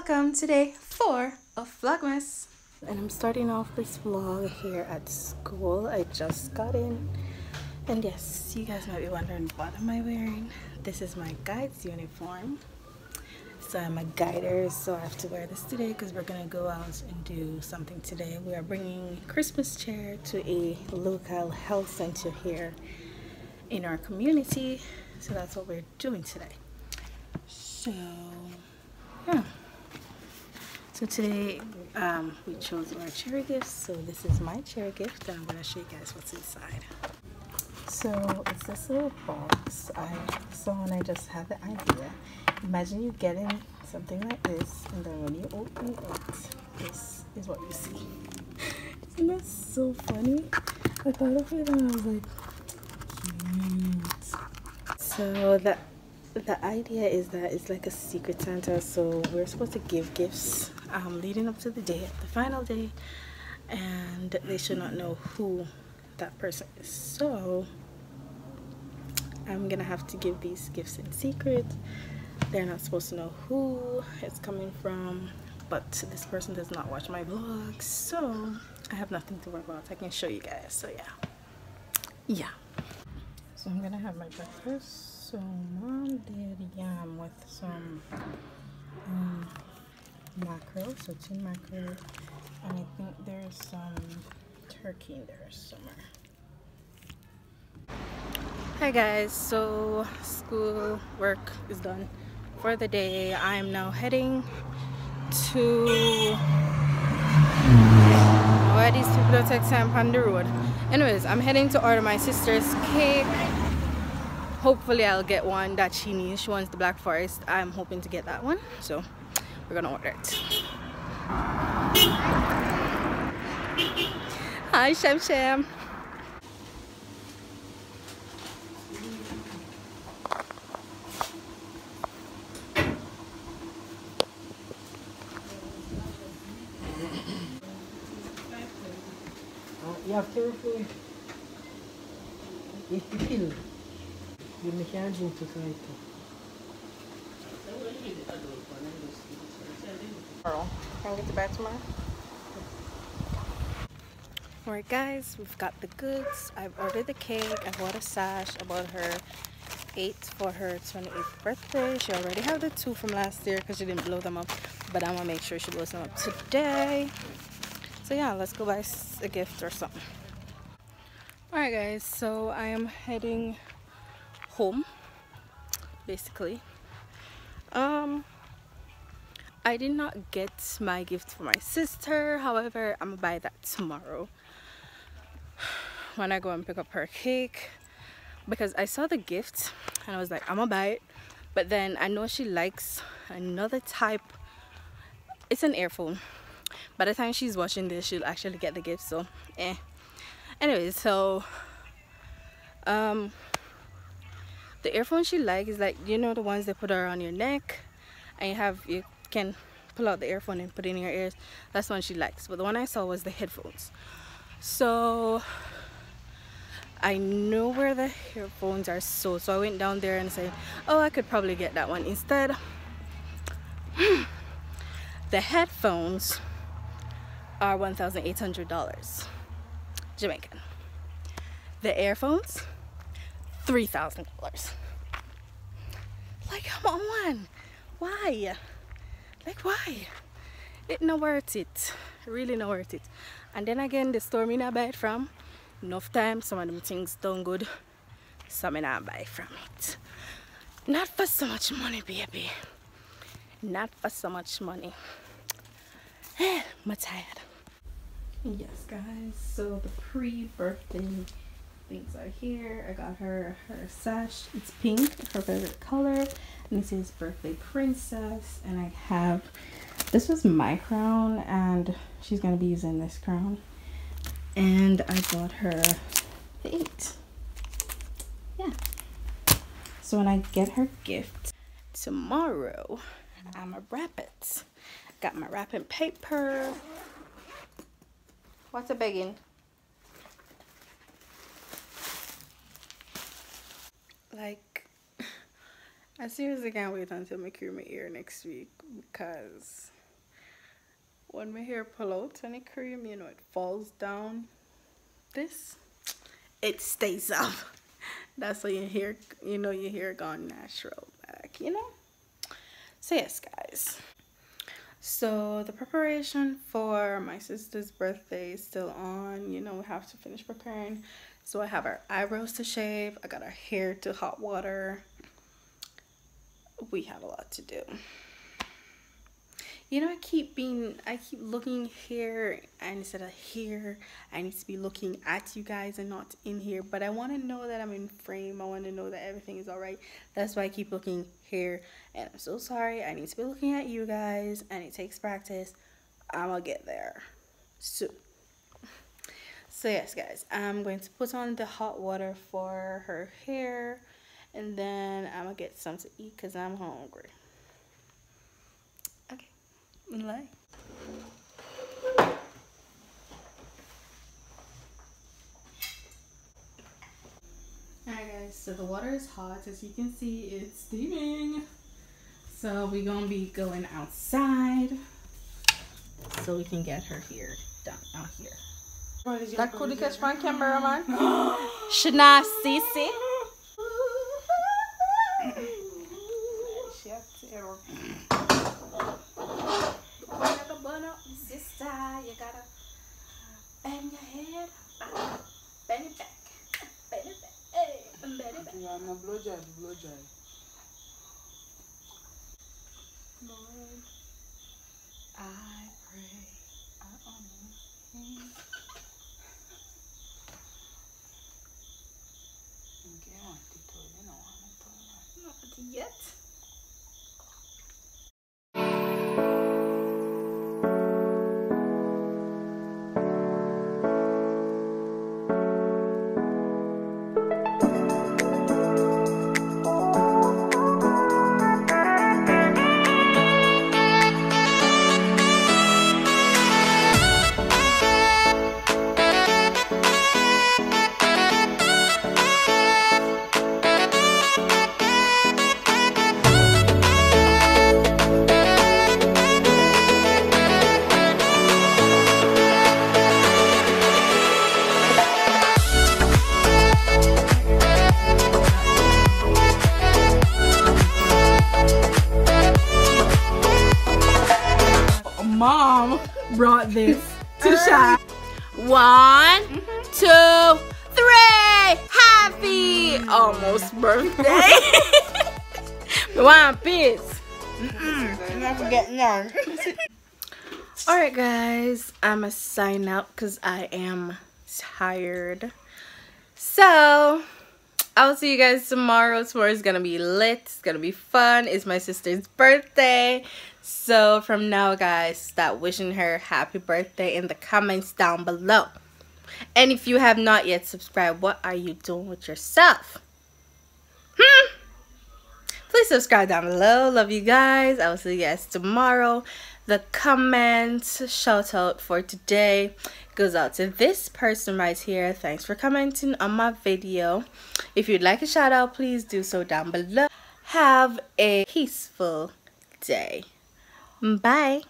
welcome to day 4 of Vlogmas. And I'm starting off this vlog here at school. I just got in, and yes, you guys might be wondering, what am I wearing? This is my guide's uniform. So I'm a guider, so I have to wear this today because we're gonna go out and do something today. We are bringing a Christmas chair to a local health center here in our community, so that's what we're doing today. So yeah, so today we chose our cherry gifts. So this is my cherry gift, and I'm gonna show you guys what's inside. So it's this little box I saw when I just had the idea. Imagine you getting something like this, and then when you open it, this is what you see. Isn't that so funny? I thought of it and I was like, cute. So the idea is that it's like a secret Santa, so we're supposed to give gifts leading up to the day, the final day, and they should not know who that person is. So I'm gonna have to give these gifts in secret. They're not supposed to know who it's coming from, but this person does not watch my vlogs, so I have nothing to worry about. I can show you guys. So yeah. So I'm gonna have my breakfast. So mom did yam with some mackerel, so 2 mackerel, and I think there's some turkey in there somewhere. Hi guys, so school work is done for the day. I'm now heading to why these people don't take time on the road. Anyways, I'm heading to order my sister's cake. Hopefully I'll get one that she needs. She wants the Black Forest. I'm hoping to get that one, so we're gonna order it. Hi Shem Shem. You have to refill. If you fill, you make your drink to try it. Can I get it back tomorrow? Alright guys, we've got the goods. I've ordered the cake. I bought a sash. I bought her 8 for her 28th birthday. She already had the 2 from last year because she didn't blow them up, but I'm gonna make sure she blows them up today. So yeah, let's go buy a gift or something. Alright guys, so I am heading home basically. I did not get my gift for my sister, however I'm gonna buy that tomorrow when I go and pick up her cake, because I saw the gift and I was like, I'm gonna buy it, but then I know she likes another type. It's an earphone. By the time she's watching this, she'll actually get the gift, so anyways, so the earphone she likes is like, you know, the ones they put around your neck and you can pull out the earphone and put it in your ears. That's one she likes, but the one I saw was the headphones. So I know where the earphones are sold, so I went down there and said, oh, I could probably get that one instead. The headphones are $1,800 Jamaican. The earphones, $3,000. Like, come on, why? Like, why? It not worth it. Really not worth it. And then again, the store me not buy it from. Enough time, some of them things done good, so me not buy from it. Not for so much money, baby. Not for so much money. I'm tired. Yes guys, so the pre-birthday things are here. I got her sash. It's pink, her favorite color, and it says birthday princess. And I have, this was my crown and she's gonna be using this crown, and I bought her the 8. Yeah, so when I get her gift tomorrow, I'ma wrap it. Got my wrapping paper. What's a begging? Like, I seriously can't wait until I cure my ear next week, because when my hair pull out any cream, you know, it falls down. This, it stays up. That's why your hair, you know, your hair gone natural back, you know. So yes, guys. So the preparation for my sister's birthday is still on. You know, we have to finish preparing. So I have our eyebrows to shave. I got our hair to hot water. We have a lot to do. You know, I keep looking here, and instead of here, I need to be looking at you guys and not in here. But I want to know that I'm in frame. I want to know that everything is all right. That's why I keep looking here. And I'm so sorry. I need to be looking at you guys, and it takes practice. I'm gonna get there soon. So yes, guys, I'm going to put on the hot water for her hair, and then I'm gonna get something to eat because I'm hungry. Okay. Alright guys, so the water is hot. As you can see, it's steaming. So we're gonna be going outside so we can get her hair done out here. That could catch my camera, man. Shana Sisi. Sister, you gotta bend your head, bend it back, bend it back, hey, bend it back. Yeah, no blow dry, blow dry. Lord, I pray, I honor Him. Not yet. Mom brought this to shop. 1, 2, 3. Happy almost birthday. One piece. Never forget none. Alright guys, I'ma sign out because I am tired. So I'll see you guys tomorrow. Tomorrow's gonna be lit. It's gonna be fun. It's my sister's birthday. So from now, guys, start wishing her happy birthday in the comments down below. And if you have not yet subscribed, what are you doing with yourself? Please subscribe down below. Love you guys. I will see you guys tomorrow. The comments shout out for today goes out to this person right here. Thanks for commenting on my video. If you'd like a shout out, please do so down below. Have a peaceful day. Bye.